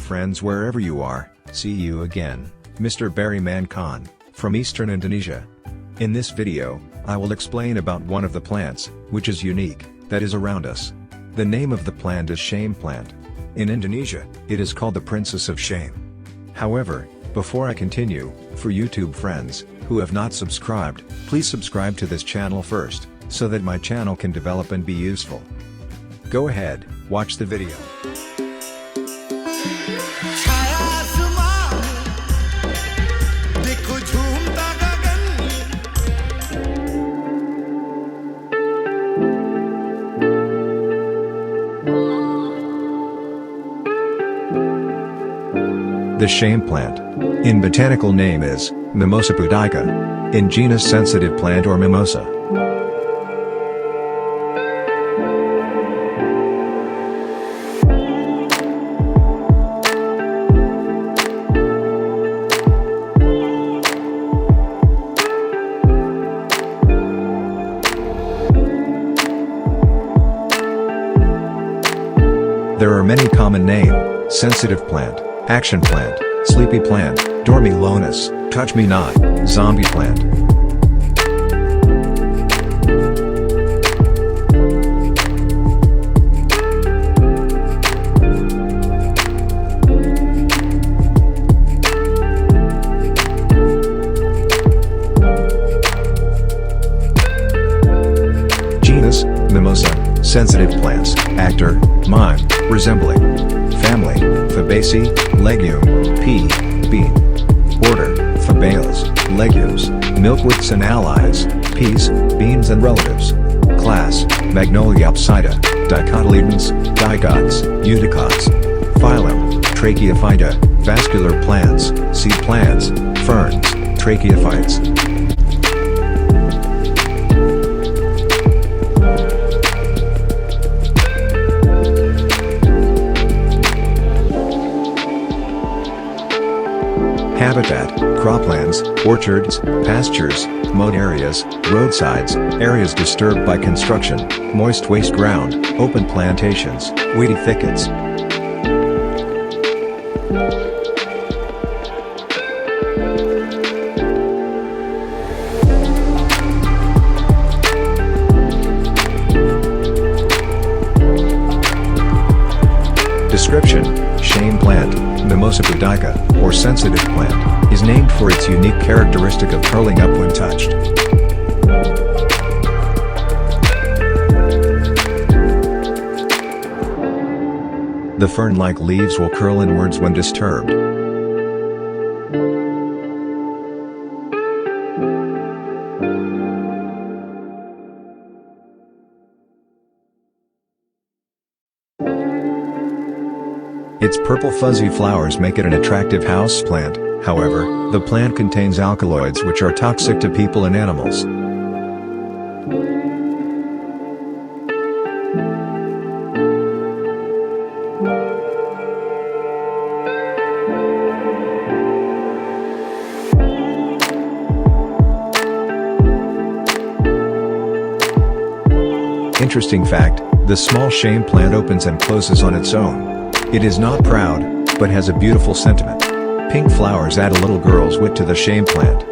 friends wherever you are. See you again, Mr. Berryman Khan, from Eastern Indonesia. In this video, I will explain about one of the plants, which is unique, that is around us. The name of the plant is shame plant. In Indonesia, it is called the Princess of Shame. However, before I continue, for YouTube friends, who have not subscribed, please subscribe to this channel first, so that my channel can develop and be useful. Go ahead, watch the video. The shame plant. In botanical name is Mimosa pudica. In genus sensitive plant or mimosa. There are many common names: sensitive plant, action plant, sleepy plant, dormilonus, touch me not, zombie plant. Genus, Mimosa, sensitive plants, actor, mime, resembling. Family, Fabaceae, legume, pea, bean. Order, Fabales, legumes, milkwoods and allies, peas, beans and relatives. Class, Magnoliopsida, dicotyledons, digots, eudicots. Phylum, Tracheophyta, vascular plants, seed plants, ferns, tracheophytes. Habitat, croplands, orchards, pastures, mowed areas, roadsides, areas disturbed by construction, moist waste ground, open plantations, weedy thickets. Description: shame plant, Mimosa pudica, or sensitive plant, is named for its unique characteristic of curling up when touched. The fern-like leaves will curl inwards when disturbed. Its purple fuzzy flowers make it an attractive house plant. However, the plant contains alkaloids which are toxic to people and animals. Interesting fact: the small shame plant opens and closes on its own. It is not proud, but has a beautiful sentiment. Pink flowers add a little girl's wit to the shame plant.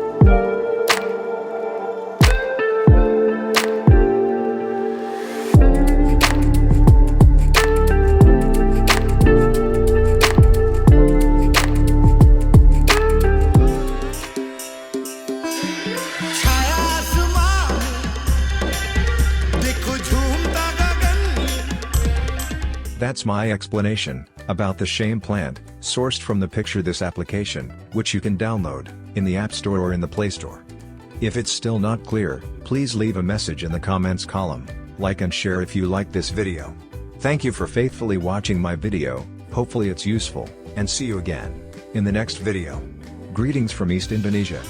That's my explanation about the shame plant, sourced from the picture this application, which you can download in the App Store or in the Play Store. If it's still not clear, please leave a message in the comments column, like and share if you like this video. Thank you for faithfully watching my video, hopefully it's useful, and see you again in the next video. Greetings from East Indonesia.